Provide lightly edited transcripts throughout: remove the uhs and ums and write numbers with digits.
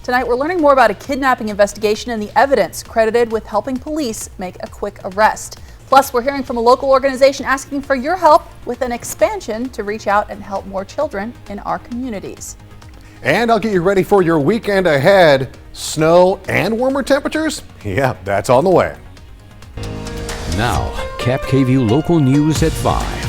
Tonight, we're learning more about a kidnapping investigation and the evidence credited with helping police make a quick arrest. Plus, we're hearing from a local organization asking for your help with an expansion to reach out and help more children in our communities. And I'll get you ready for your weekend ahead. Snow and warmer temperatures? Yeah, that's on the way. Now, KAPP local news at 5.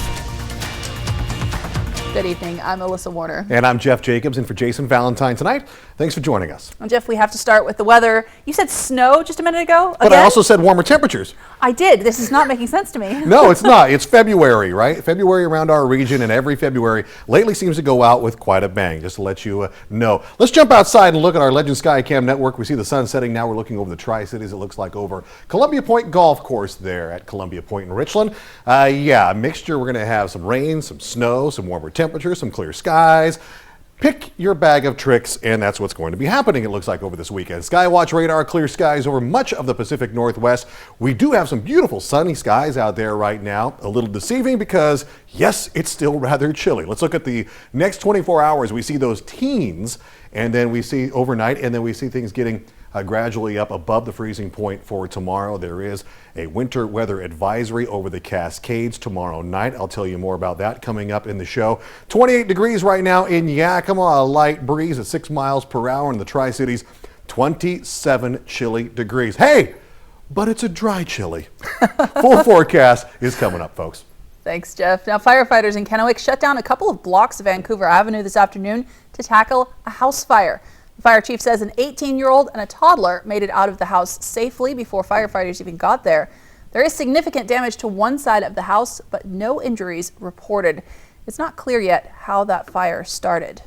Good evening. I'm Alyssa Warner. And I'm Jeff Jacobs in for Jason Valentine tonight. Thanks for joining us. Well, Jeff, we have to start with the weather. You said snow just a minute ago. But I also said warmer temperatures. I did. This is not making sense to me. No, it's not. It's February, right? February around our region, and every February lately seems to go out with quite a bang, just to let you know. Let's jump outside and look at our Legend Skycam network. We see the sun setting now. We're looking over the Tri-Cities, it looks like, over Columbia Point Golf Course there at Columbia Point in Richland. Yeah, a mixture. We're going to have some rain, some snow, some warmer temperatures, some clear skies. Pick your bag of tricks, and that's what's going to be happening, it looks like, over this weekend. Skywatch radar, clear skies over much of the Pacific Northwest. We do have some beautiful sunny skies out there right now. A little deceiving because, yes, it's still rather chilly. Let's look at the next 24 hours. We see those teens, and then we see overnight, and then we see things getting gradually up above the freezing point for tomorrow. There is a winter weather advisory over the Cascades tomorrow night. I'll tell you more about that coming up in the show. 28 degrees right now in Yakima, a light breeze at 6 miles per hour in the Tri-Cities. 27 chilly degrees. Hey, but it's a dry chilly. Full forecast is coming up, folks. Thanks, Jeff. Now, firefighters in Kennewick shut down a couple of blocks of Vancouver Avenue this afternoon to tackle a house fire. The fire chief says an 18-year-old and a toddler made it out of the house safely before firefighters even got there. There is significant damage to one side of the house, but no injuries reported. It's not clear yet how that fire started.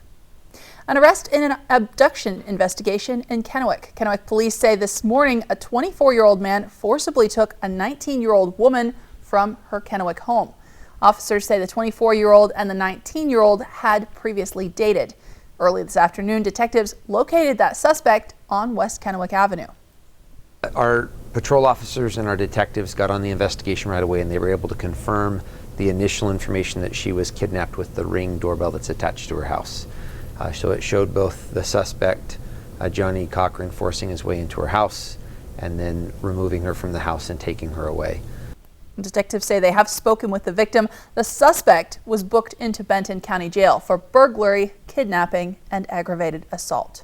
An arrest in an abduction investigation in Kennewick. Kennewick police say this morning a 24-year-old man forcibly took a 19-year-old woman from her Kennewick home. Officers say the 24-year-old and the 19-year-old had previously dated. Early this afternoon, detectives located that suspect on West Kennewick Avenue. Our patrol officers and our detectives got on the investigation right away, and they were able to confirm the initial information that she was kidnapped with the Ring doorbell that's attached to her house. So it showed both the suspect, Johnny Cochran, forcing his way into her house and then removing her from the house and taking her away. Detectives say they have spoken with the victim. The suspect was booked into Benton County Jail for burglary, kidnapping, and aggravated assault.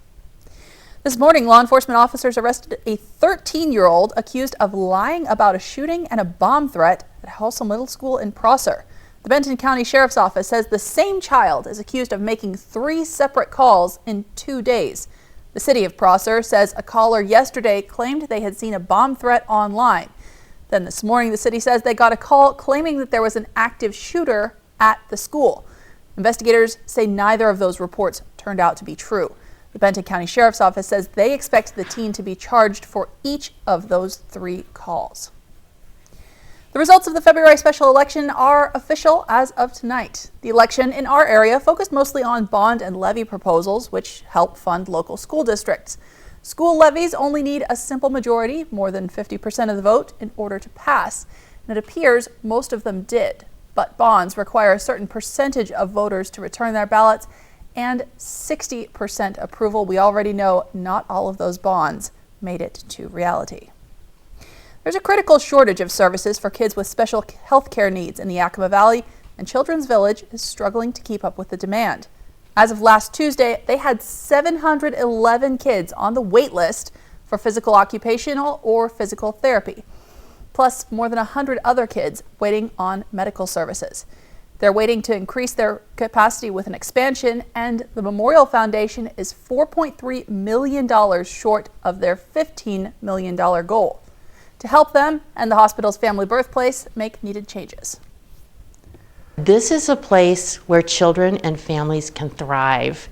This morning, law enforcement officers arrested a 13-year-old accused of lying about a shooting and a bomb threat at Halsell Middle School in Prosser. The Benton County Sheriff's Office says the same child is accused of making 3 separate calls in 2 days. The city of Prosser says a caller yesterday claimed they had seen a bomb threat online. Then this morning, the city says they got a call claiming that there was an active shooter at the school. Investigators say neither of those reports turned out to be true. The Benton County Sheriff's Office says they expect the teen to be charged for each of those 3 calls. The results of the February special election are official as of tonight. The election in our area focused mostly on bond and levy proposals, which help fund local school districts. School levies only need a simple majority, more than 50% of the vote, in order to pass. And it appears most of them did. But bonds require a certain percentage of voters to return their ballots and 60% approval. We already know not all of those bonds made it to reality. There's a critical shortage of services for kids with special health care needs in the Yakima Valley, and Children's Village is struggling to keep up with the demand. As of last Tuesday, they had 711 kids on the wait list for physical, occupational, or physical therapy, plus more than 100 other kids waiting on medical services. They're waiting to increase their capacity with an expansion, and the Memorial Foundation is $4.3 million short of their $15 million goal. To help them and the hospital's family birthplace make needed changes. This is a place where children and families can thrive,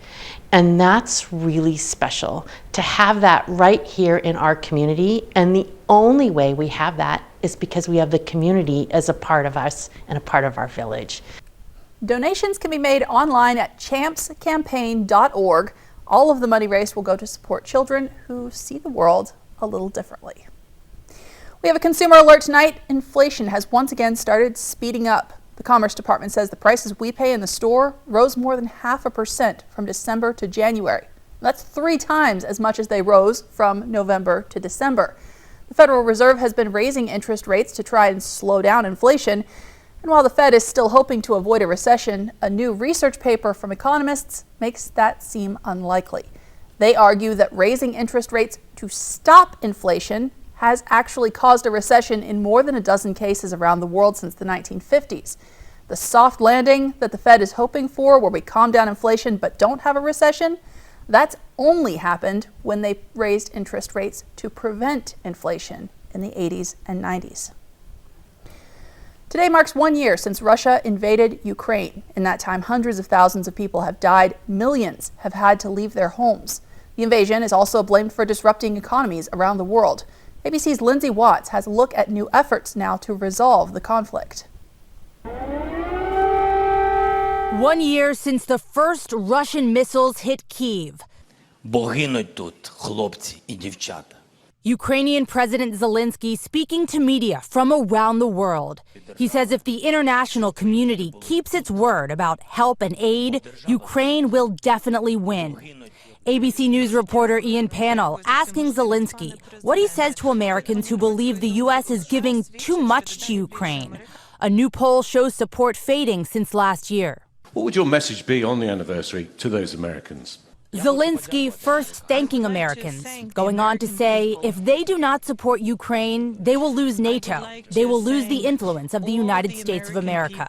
and that's really special to have that right here in our community. And the only way we have that is because we have the community as a part of us and a part of our village. Donations can be made online at champscampaign.org. All of the money raised will go to support children who see the world a little differently. We have a consumer alert tonight. Inflation has once again started speeding up. The Commerce Department says the prices we pay in the store rose more than 0.5% from December to January. That's 3 times as much as they rose from November to December. The Federal Reserve has been raising interest rates to try and slow down inflation. And while the Fed is still hoping to avoid a recession, a new research paper from economists makes that seem unlikely. They argue that raising interest rates to stop inflation has actually caused a recession in more than a dozen cases around the world since the 1950s. The soft landing that the Fed is hoping for, where we calm down inflation but don't have a recession, that's only happened when they raised interest rates to prevent inflation in the 80s and 90s. Today marks 1 year since Russia invaded Ukraine. In that time, hundreds of thousands of people have died. Millions have had to leave their homes. The invasion is also blamed for disrupting economies around the world. ABC's Lindsay Watts has a look at new efforts now to resolve the conflict. 1 year since the first Russian missiles hit Kyiv. Бо гинуть тут хлопці і дівчата. Ukrainian President Zelensky speaking to media from around the world. He says if the international community keeps its word about help and aid, Ukraine will definitely win. ABC News reporter Ian Pannell asking Zelensky what he says to Americans who believe the U.S. is giving too much to Ukraine. A new poll shows support fading since last year. What would your message be on the anniversary to those Americans? Zelensky first thanking Americans, going on to say if they do not support Ukraine, they will lose NATO. They will lose the influence of the United States of America.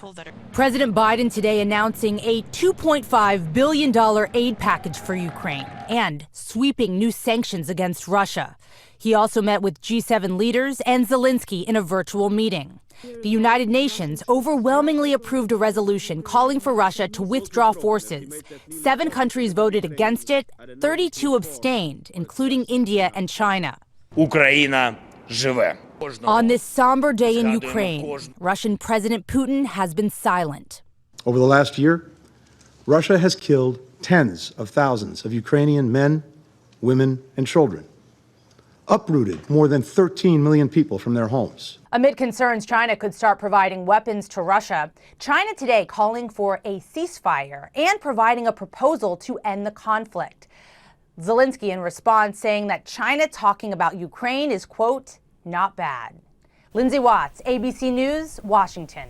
President Biden today announcing a $2.5 billion aid package for Ukraine and sweeping new sanctions against Russia. He also met with G7 leaders and Zelensky in a virtual meeting. The United Nations overwhelmingly approved a resolution calling for Russia to withdraw forces. 7 countries voted against it, 32 abstained, including India and China. Україна живе. On this somber day in Ukraine, Russian President Putin has been silent. Over the last year, Russia has killed tens of thousands of Ukrainian men, women, and children, uprooted more than 13 million people from their homes. Amid concerns China could start providing weapons to Russia, China today calling for a ceasefire and providing a proposal to end the conflict. Zelensky in response saying that China talking about Ukraine is, quote, not bad. Lindsay Watts, ABC News, Washington.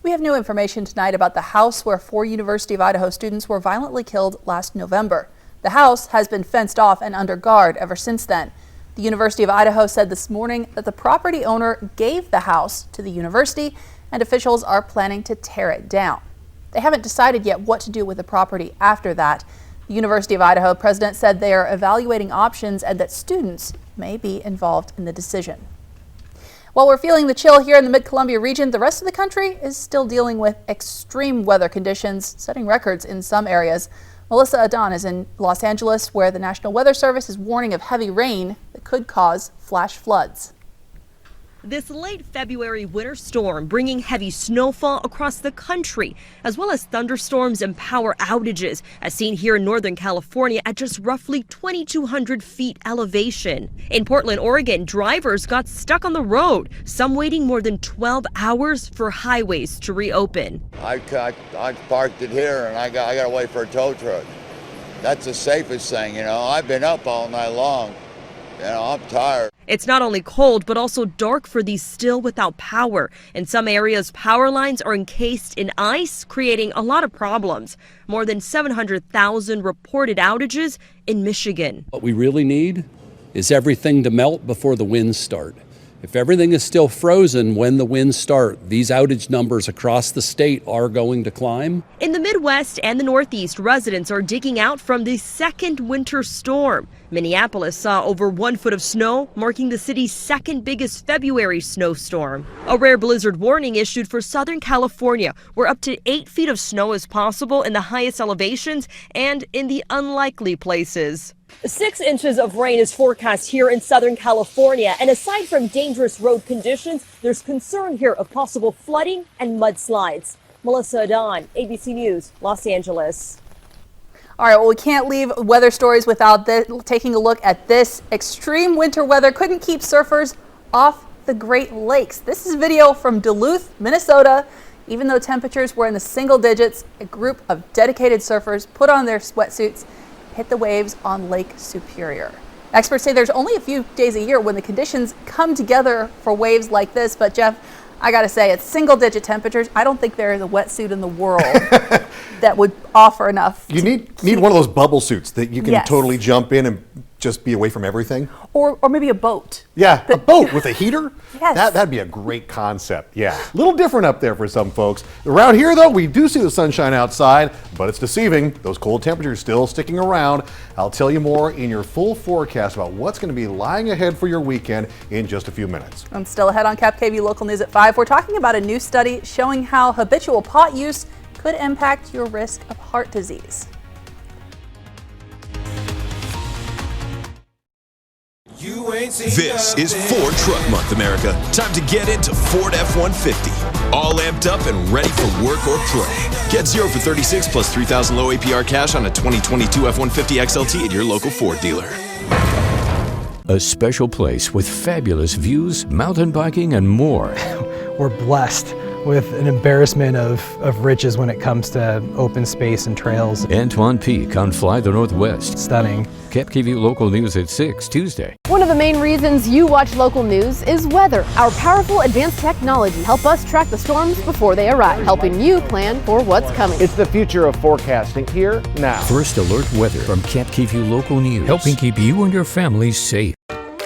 We have new information tonight about the house where 4 University of Idaho students were violently killed last November. The house has been fenced off and under guard ever since then. The University of Idaho said this morning that the property owner gave the house to the university and officials are planning to tear it down. They haven't decided yet what to do with the property after that. The University of Idaho president said they are evaluating options and that students may be involved in the decision. While we're feeling the chill here in the Mid-Columbia region, the rest of the country is still dealing with extreme weather conditions, setting records in some areas. Melissa Adon is in Los Angeles, where the National Weather Service is warning of heavy rain that could cause flash floods. This late February winter storm bringing heavy snowfall across the country, as well as thunderstorms and power outages, as seen here in Northern California at just roughly 2,200 feet elevation. In Portland, Oregon, drivers got stuck on the road, some waiting more than 12 hours for highways to reopen. I parked it here and I got to wait for a tow truck. That's the safest thing, you know. I've been up all night long. You know, I'm tired. It's not only cold, but also dark for these still without power. In some areas, power lines are encased in ice, creating a lot of problems. More than 700,000 reported outages in Michigan. What we really need is everything to melt before the winds start. If everything is still frozen when the winds start, these outage numbers across the state are going to climb. In the Midwest and the Northeast, residents are digging out from the second winter storm. Minneapolis saw over 1 foot of snow, marking the city's second biggest February snowstorm. A rare blizzard warning issued for Southern California, where up to 8 feet of snow is possible in the highest elevations and in the unlikely places. 6 inches of rain is forecast here in Southern California. And aside from dangerous road conditions, there's concern here of possible flooding and mudslides. Melissa Adon, ABC News, Los Angeles. All right, well, we can't leave weather stories without taking a look at this. Extreme winter weather couldn't keep surfers off the Great Lakes. This is video from Duluth, Minnesota. Even though temperatures were in the single digits, a group of dedicated surfers put on their sweatsuits hit the waves on Lake Superior. Experts say there's only a few days a year when the conditions come together for waves like this, but Jeff, I gotta say, it's single-digit temperatures. I don't think there is a wetsuit in the world that would offer enough. You need one of those bubble suits that you can totally jump in and just be away from everything. Or maybe a boat. Yeah, a boat with a heater? Yes. That'd be a great concept, yeah. A little different up there for some folks. Around here, though, we do see the sunshine outside, but it's deceiving. Those cold temperatures still sticking around. I'll tell you more in your full forecast about what's going to be lying ahead for your weekend in just a few minutes. I'm still ahead on KAPP KVEW Local News at 5. We're talking about a new study showing how habitual pot use could impact your risk of heart disease. This is Ford Truck Month, America. Time to get into Ford F-150. All amped up and ready for work or play. Get 0 for 36 plus $3,000 low APR cash on a 2022 F-150 XLT at your local Ford dealer. A special place with fabulous views, mountain biking, and more. We're blessed with an embarrassment of riches when it comes to open space and trails. Antoine Peak on Fly the Northwest. Stunning. KAPP KVEW Local News at 6, Tuesday. One of the main reasons you watch local news is weather. Our powerful advanced technology help us track the storms before they arrive, helping you plan for what's coming. It's the future of forecasting here now. First alert weather from KAPP KVEW Local News, helping keep you and your family safe.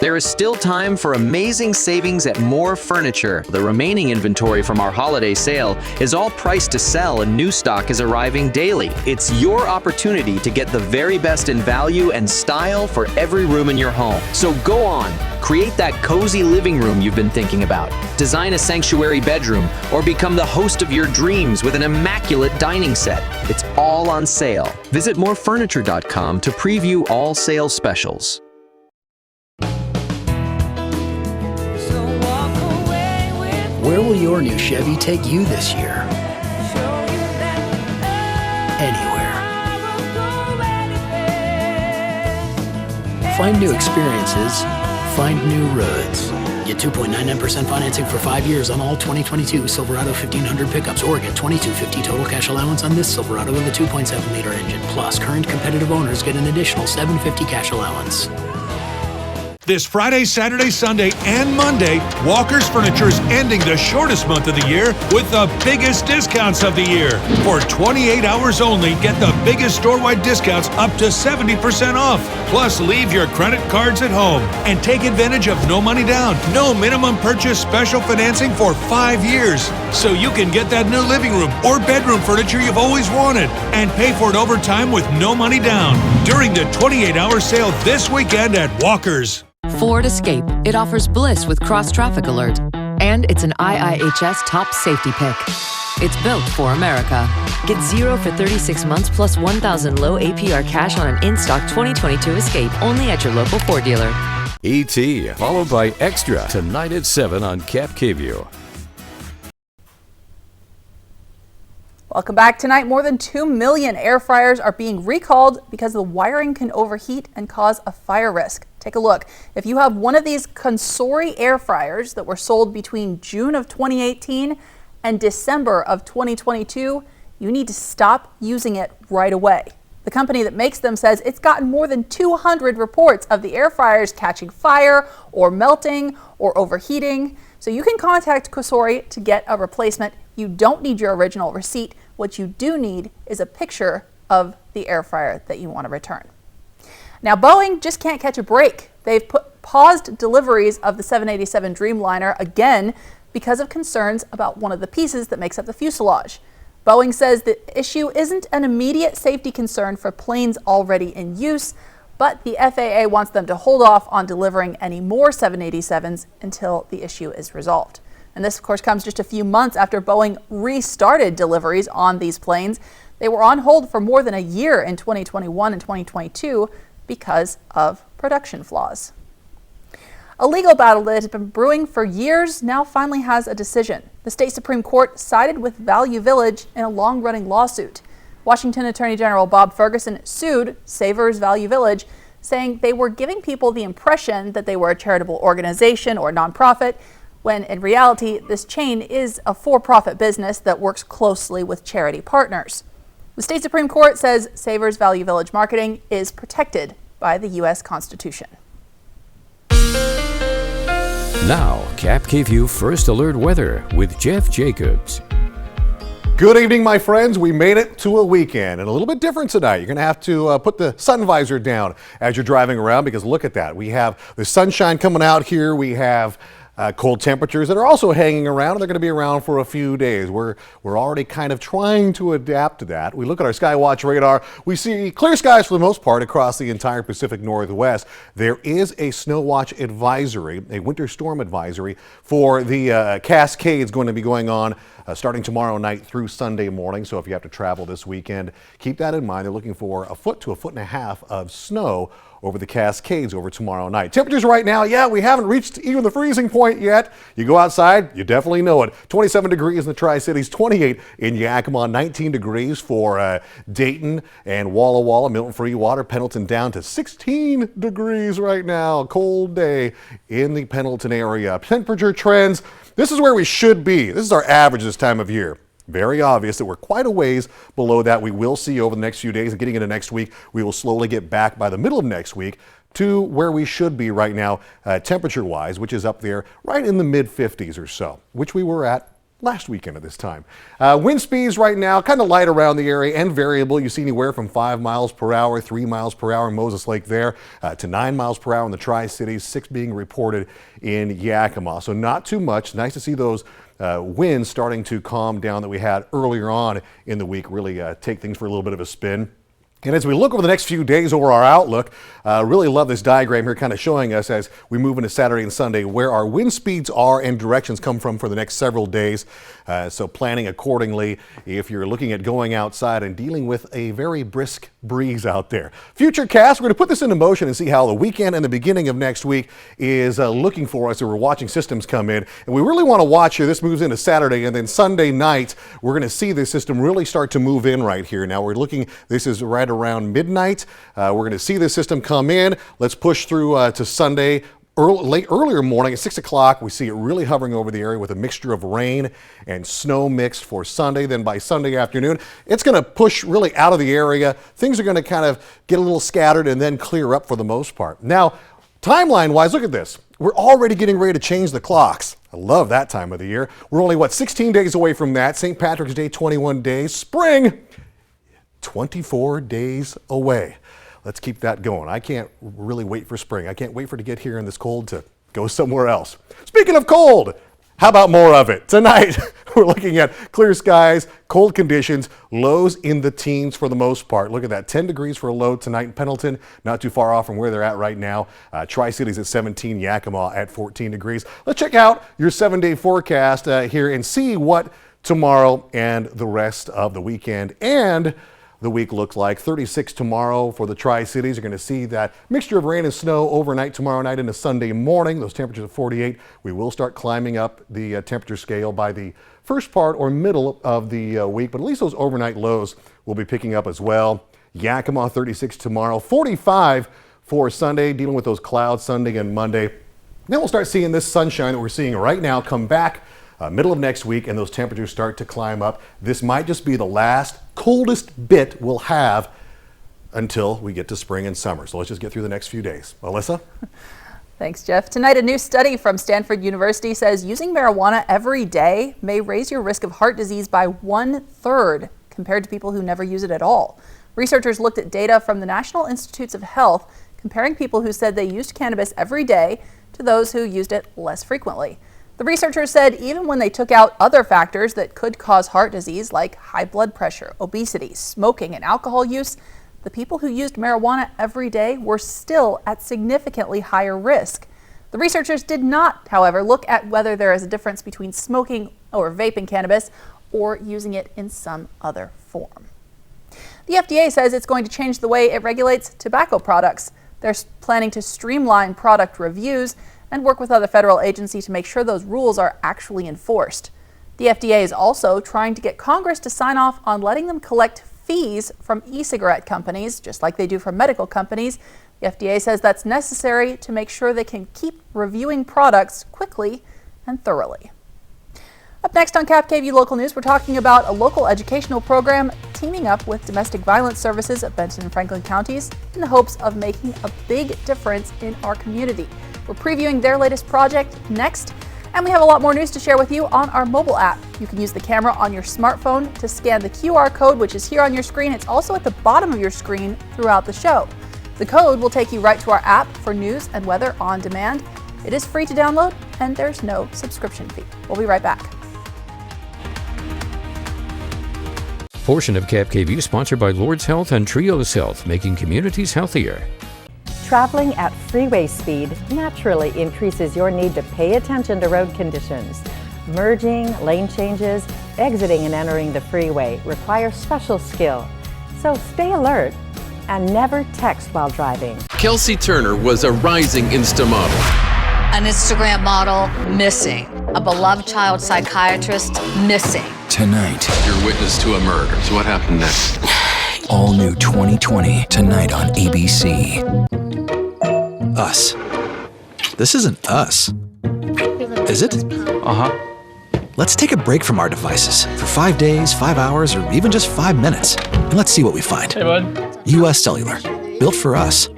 There is still time for amazing savings at More Furniture. The remaining inventory from our holiday sale is all priced to sell and new stock is arriving daily. It's your opportunity to get the very best in value and style for every room in your home. So go on, create that cozy living room you've been thinking about. Design a sanctuary bedroom or become the host of your dreams with an immaculate dining set. It's all on sale. Visit morefurniture.com to preview all sale specials. Where will your new Chevy take you this year? Anywhere. Find new experiences. Find new roads. Get 2.99% financing for 5 years on all 2022 Silverado 1500 pickups or get $2,250 total cash allowance on this Silverado with a 2.7-liter engine. Plus, current competitive owners get an additional $750 cash allowance. This Friday, Saturday, Sunday, and Monday, Walker's Furniture is ending the shortest month of the year with the biggest discounts of the year. For 28 hours only, get the biggest store-wide discounts up to 70% off. Plus, leave your credit cards at home and take advantage of no money down, no minimum purchase special financing for 5 years. So you can get that new living room or bedroom furniture you've always wanted and pay for it over time with no money down during the 28-hour sale this weekend at Walker's. Ford Escape. It offers bliss with cross-traffic alert. And it's an IIHS top safety pick. It's built for America. Get 0 for 36 months plus $1,000 low APR cash on an in-stock 2022 Escape only at your local Ford dealer. E.T. followed by Extra tonight at 7 on KAPP KVEW. Welcome back. Tonight, more than 2 million air fryers are being recalled because the wiring can overheat and cause a fire risk. Take a look. If you have one of these Consori air fryers that were sold between June of 2018 and December of 2022, you need to stop using it right away. The company that makes them says it's gotten more than 200 reports of the air fryers catching fire or melting or overheating. So you can contact Consori to get a replacement. You don't need your original receipt. What you do need is a picture of the air fryer that you want to return. Now, Boeing just can't catch a break. They've paused deliveries of the 787 Dreamliner again because of concerns about one of the pieces that makes up the fuselage. Boeing says the issue isn't an immediate safety concern for planes already in use, but the FAA wants them to hold off on delivering any more 787s until the issue is resolved. And this, of course, comes just a few months after Boeing restarted deliveries on these planes. They were on hold for more than a year in 2021 and 2022 because of production flaws. A legal battle that has been brewing for years now finally has a decision. The state Supreme Court sided with Value Village in a long-running lawsuit. Washington Attorney General Bob Ferguson sued Savers Value Village, saying they were giving people the impression that they were a charitable organization or nonprofit, when in reality, this chain is a for-profit business that works closely with charity partners. The state Supreme Court says Savers Value Village marketing is protected by the U.S. Constitution. Now, KAPP First Alert Weather with Jeff Jacobs. Good evening, my friends. We made it to a weekend and a little bit different tonight. You're going to have to put the sun visor down as you're driving around because look at that. We have the sunshine coming out here. We have cold temperatures that are also hanging around. They're going to be around for a few days. We're already kind of trying to adapt to that. We look at our Skywatch radar. We see clear skies for the most part across the entire Pacific Northwest. There is a snow watch advisory, a winter storm advisory for the Cascades going to be going on starting tomorrow night through Sunday morning. So if you have to travel this weekend, keep that in mind. They're looking for a foot to a foot and a half of snow over the Cascades over tomorrow night. Temperatures right now, yeah, we haven't reached even the freezing point yet. You go outside, you definitely know it. 27 degrees in the Tri-Cities, 28 in Yakima, 19 degrees for Dayton and Walla Walla, Milton Free Water, Pendleton down to 16 degrees right now. Cold day in the Pendleton area. Temperature trends, this is where we should be. This is our average this time of year. Very obvious that we're quite a ways below that. We will see over the next few days and getting into next week, we will slowly get back by the middle of next week to where we should be right now temperature-wise, which is up there right in the mid-50s or so, which we were at last weekend at this time. Wind speeds right now kind of light around the area and variable. You see anywhere from 5 miles per hour, 3 miles per hour in Moses Lake there, to 9 miles per hour in the Tri-Cities, 6 being reported in Yakima. So not too much. Nice to see those winds starting to calm down that we had earlier on in the week, really take things for a little bit of a spin. And as we look over the next few days over our outlook, really love this diagram here kind of showing us as we move into Saturday and Sunday where our wind speeds are and directions come from for the next several days. So planning accordingly if you're looking at going outside and dealing with a very brisk breeze out there. Futurecast, we're going to put this into motion and see how the weekend and the beginning of next week is looking for us. So we're watching systems come in and we really want to watch here. This moves into Saturday and then Sunday night we're going to see this system really start to move in right here. Now we're looking, this is right around midnight. We're going to see this system come in. Let's push through to Sunday. Earlier morning at 6 o'clock, we see it really hovering over the area with a mixture of rain and snow mixed for Sunday. Then by Sunday afternoon, it's going to push really out of the area. Things are going to kind of get a little scattered and then clear up for the most part. Now, timeline-wise, look at this. We're already getting ready to change the clocks. I love that time of the year. We're only, 16 days away from that. St. Patrick's Day, 21 days. Spring, 24 days away. Let's keep that going. I can't really wait for spring. I can't wait for it to get here in this cold to go somewhere else. Speaking of cold, how about more of it? Tonight, we're looking at clear skies, cold conditions, lows in the teens for the most part. Look at that, 10 degrees for a low tonight in Pendleton, not too far off from where they're at right now. Tri-Cities at 17, Yakima at 14 degrees. Let's check out your 7-day forecast here and see what tomorrow and the rest of the weekend and the week looks like. 36 tomorrow for the Tri-Cities. You're going to see that mixture of rain and snow overnight tomorrow night into Sunday morning. Those temperatures at 48. We will start climbing up the temperature scale by the first part or middle of the week, but at least those overnight lows will be picking up as well. Yakima 36 tomorrow, 45 for Sunday, dealing with those clouds Sunday and Monday. Then we'll start seeing this sunshine that we're seeing right now come back middle of next week, and those temperatures start to climb up. This might just be the last coldest bit we'll have until we get to spring and summer. So let's just get through the next few days. Alyssa? Thanks, Jeff. Tonight, a new study from Stanford University says using marijuana every day may raise your risk of heart disease by 1/3 compared to people who never use it at all. Researchers looked at data from the National Institutes of Health, comparing people who said they used cannabis every day to those who used it less frequently. The researchers said even when they took out other factors that could cause heart disease like high blood pressure, obesity, smoking, and alcohol use, the people who used marijuana every day were still at significantly higher risk. The researchers did not, however, look at whether there is a difference between smoking or vaping cannabis or using it in some other form. The FDA says it's going to change the way it regulates tobacco products. They're planning to streamline product reviews and work with other federal agencies to make sure those rules are actually enforced. The FDA is also trying to get Congress to sign off on letting them collect fees from e-cigarette companies, just like they do from medical companies. The FDA says that's necessary to make sure they can keep reviewing products quickly and thoroughly. Up next on KAPP Local News, we're talking about a local educational program teaming up with domestic violence services at Benton and Franklin counties in the hopes of making a big difference in our community. We're previewing their latest project next, and we have a lot more news to share with you on our mobile app. You can use the camera on your smartphone to scan the QR code, which is here on your screen. It's also at the bottom of your screen throughout the show. The code will take you right to our app for news and weather on demand. It is free to download, and there's no subscription fee. We'll be right back. Portion of KVEW sponsored by Lord's Health and Trios Health, making communities healthier. Traveling at freeway speed naturally increases your need to pay attention to road conditions. Merging, lane changes, exiting and entering the freeway require special skill. So stay alert and never text while driving. Kelsey Turner was a rising Insta model. An Instagram model missing. A beloved child psychiatrist missing. Tonight, you're witness to a murder. So what happened next? All new 2020, tonight on ABC. Us. This isn't us. Is it? Uh-huh. Let's take a break from our devices for 5 days, 5 hours, or even just 5 minutes. And let's see what we find. Hey, bud. US Cellular. Built for us.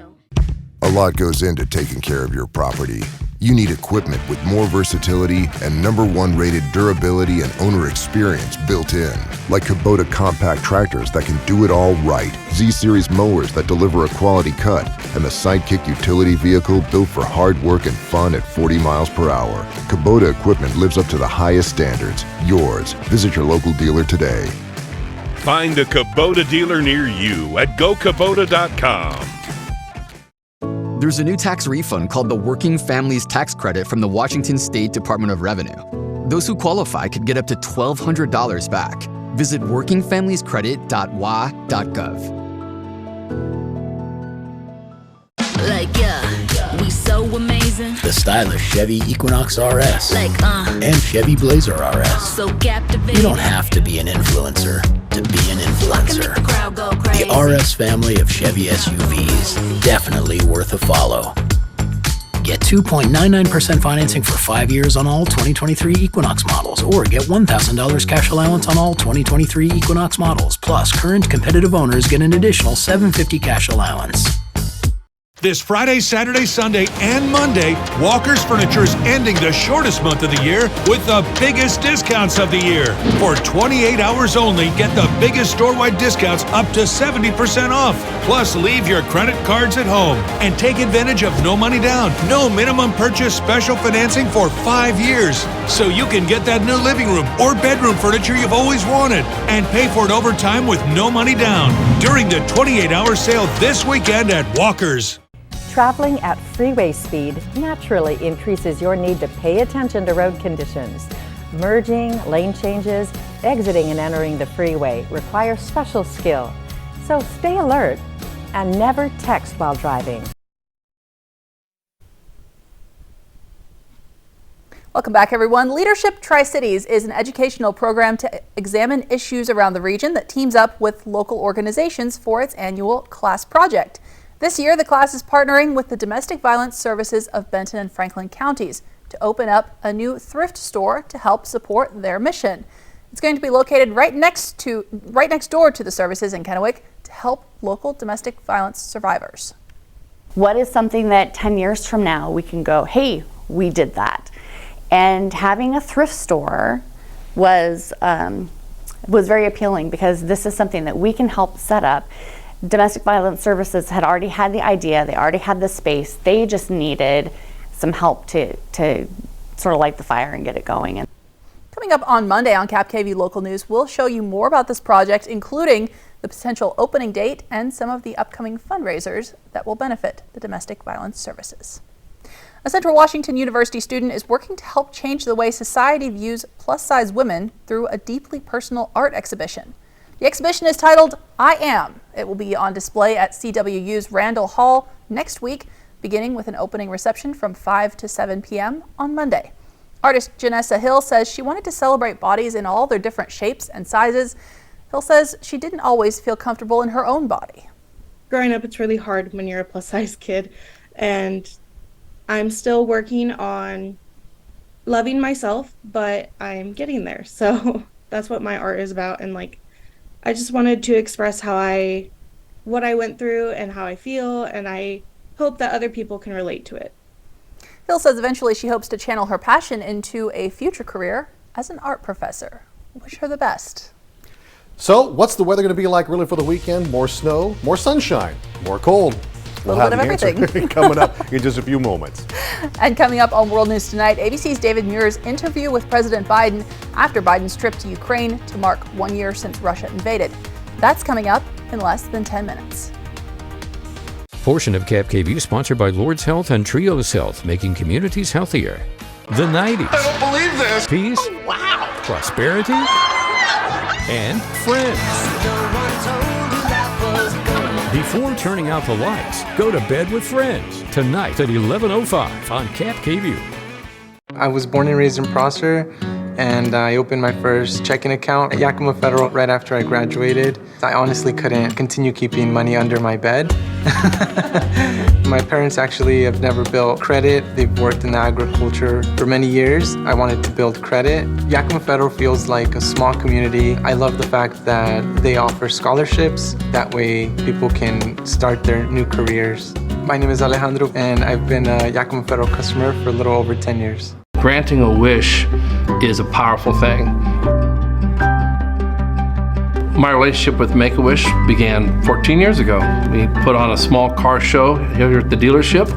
A lot goes into taking care of your property. You need equipment with more versatility and #1 rated durability and owner experience built in. Like Kubota compact tractors that can do it all right, Z-Series mowers that deliver a quality cut, and the Sidekick utility vehicle built for hard work and fun at 40 miles per hour. Kubota equipment lives up to the highest standards. Yours. Visit your local dealer today. Find a Kubota dealer near you at gokubota.com. There's a new tax refund called the Working Families Tax Credit from the Washington State Department of Revenue. Those who qualify could get up to $1,200 back. Visit workingfamiliescredit.wa.gov. Like, yeah, we so amazing. The stylish Chevy Equinox RS. Like, and Chevy Blazer RS. So captivating. You don't have to be an influencer to be an influencer. The RS family of Chevy SUVs, definitely worth a follow. Get 2.99% financing for 5 years on all 2023 Equinox models, or get $1,000 cash allowance on all 2023 Equinox models. Plus, current competitive owners get an additional $750 cash allowance. This Friday, Saturday, Sunday, and Monday, Walker's Furniture is ending the shortest month of the year with the biggest discounts of the year. For 28 hours only, get the biggest store-wide discounts up to 70% off. Plus, leave your credit cards at home and take advantage of no money down, no minimum purchase special financing for 5 years. So you can get that new living room or bedroom furniture you've always wanted and pay for it over time with no money down during the 28-hour sale this weekend at Walker's. Traveling at freeway speed naturally increases your need to pay attention to road conditions. Merging, lane changes, exiting and entering the freeway require special skill. So stay alert and never text while driving. Welcome back, everyone. Leadership Tri-Cities is an educational program to examine issues around the region that teams up with local organizations for its annual class project. This year, the class is partnering with the Domestic Violence Services of Benton and Franklin counties to open up a new thrift store to help support their mission. It's going to be located right next door to the services in Kennewick to help local domestic violence survivors. What is something that 10 years from now we can go, hey, we did that? And having a thrift store was very appealing because this is something that we can help set up. Domestic Violence Services had already had the idea, they already had the space, they just needed some help to sort of light the fire and get it going. Coming up on Monday on KAPP Local News, we'll show you more about this project, including the potential opening date and some of the upcoming fundraisers that will benefit the Domestic Violence Services. A Central Washington University student is working to help change the way society views plus-size women through a deeply personal art exhibition. The exhibition is titled I Am. It will be on display at CWU's Randall Hall next week, beginning with an opening reception from 5 to 7 p.m. on Monday. Artist Janessa Hill says she wanted to celebrate bodies in all their different shapes and sizes. Hill says she didn't always feel comfortable in her own body. Growing up, it's really hard when you're a plus-size kid, and I'm still working on loving myself, but I'm getting there. So that's what my art is about. And like, I just wanted to express what I went through and how I feel. And I hope that other people can relate to it. Hill says eventually she hopes to channel her passion into a future career as an art professor. Wish her the best. So what's the weather going to be like really for the weekend? More snow, more sunshine, more cold. We'll have the answer coming up in just a few moments. And coming up on World News Tonight, ABC's David Muir's interview with President Biden after Biden's trip to Ukraine to mark 1 year since Russia invaded. That's coming up in less than 10 minutes. Portion of KAPP sponsored by Lord's Health and Trios Health, making communities healthier. The 90s. I don't believe this. Peace. Oh, wow. Prosperity. And friends. Before turning out the lights, go to bed with friends. Tonight at 11:05 on KVEW. I was born and raised in Prosser, and I opened my first checking account at Yakima Federal right after I graduated. I honestly couldn't continue keeping money under my bed. My parents actually have never built credit. They've worked in agriculture for many years. I wanted to build credit. Yakima Federal feels like a small community. I love the fact that they offer scholarships. That way people can start their new careers. My name is Alejandro, and I've been a Yakima Federal customer for a little over 10 years. Granting a wish is a powerful thing. My relationship with Make-A-Wish began 14 years ago. We put on a small car show here at the dealership.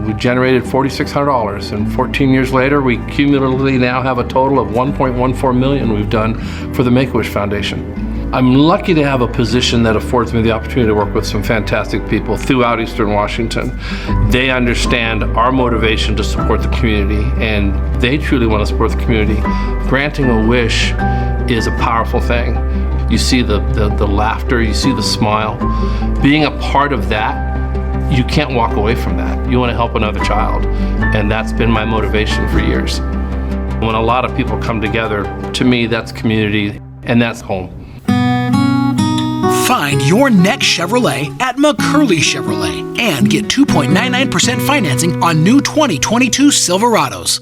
We generated $4,600, and 14 years later, we cumulatively now have a total of $1.14 million we've done for the Make-A-Wish Foundation. I'm lucky to have a position that affords me the opportunity to work with some fantastic people throughout Eastern Washington. They understand our motivation to support the community, and they truly want to support the community. Granting a wish is a powerful thing. You see the laughter, you see the smile. Being a part of that, you can't walk away from that. You want to help another child, and that's been my motivation for years. When a lot of people come together, to me, that's community, and that's home. Find your next Chevrolet at McCurley Chevrolet and get 2.99% financing on new 2022 Silverados.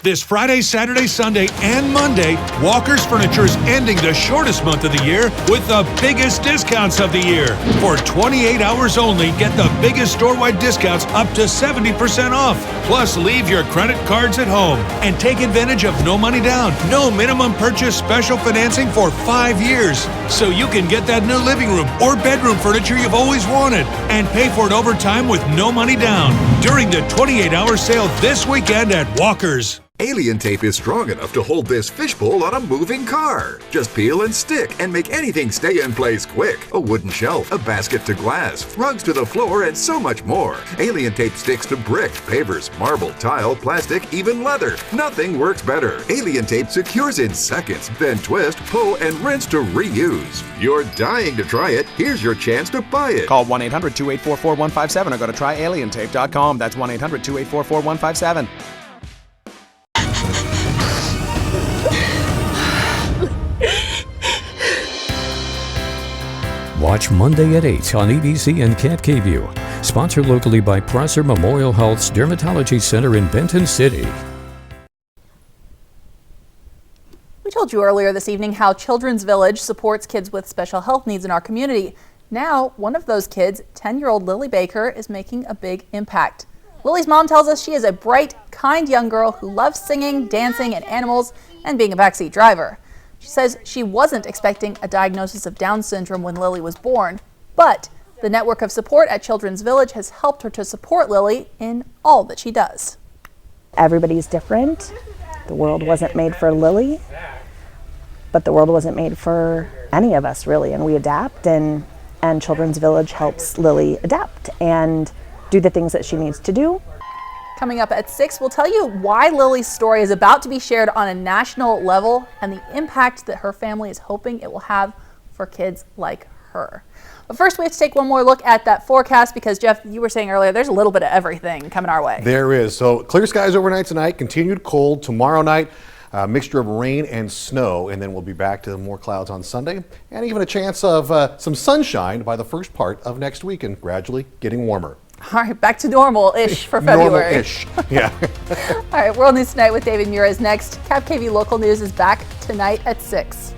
This Friday, Saturday, Sunday, and Monday, Walker's Furniture is ending the shortest month of the year with the biggest discounts of the year. For 28 hours only, get the biggest store-wide discounts up to 70% off. Plus, leave your credit cards at home and take advantage of no money down, no minimum purchase special financing for 5 years. So you can get that new living room or bedroom furniture you've always wanted and pay for it over time with no money down during the 28-hour sale this weekend at Walker's. Alien tape is strong enough to hold this fishbowl on a moving car. Just peel and stick and make anything stay in place quick. A wooden shelf, a basket to glass, rugs to the floor, and so much more. Alien tape sticks to brick, pavers, marble, tile, plastic, even leather. Nothing works better. Alien tape secures in seconds, then twist, pull, and rinse to reuse. You're dying to try it. Here's your chance to buy it. Call 1-800-284-4157 or go to tryalientape.com. That's 1-800-284-4157. Watch Monday at 8 on ABC and KVEW. Sponsored locally by Prosser Memorial Health's Dermatology Center in Benton City. We told you earlier this evening how Children's Village supports kids with special health needs in our community. Now, one of those kids, 10-year-old Lily Baker, is making a big impact. Lily's mom tells us she is a bright, kind young girl who loves singing, dancing, and animals, and being a backseat driver. She says she wasn't expecting a diagnosis of Down syndrome when Lily was born, but the network of support at Children's Village has helped her to support Lily in all that she does. Everybody's different. The world wasn't made for Lily, but the world wasn't made for any of us, really, and we adapt, and Children's Village helps Lily adapt and do the things that she needs to do. Coming up at 6, we'll tell you why Lily's story is about to be shared on a national level and the impact that her family is hoping it will have for kids like her. But first, we have to take one more look at that forecast because, Jeff, you were saying earlier, there's a little bit of everything coming our way. There is. So clear skies overnight tonight, continued cold tomorrow night, a mixture of rain and snow, and then we'll be back to more clouds on Sunday, and even a chance of some sunshine by the first part of next week and gradually getting warmer. All right, back to normal-ish for February. Normal-ish, yeah. All right, World News Tonight with David Muir is next. KAPP KVEW Local News is back tonight at 6.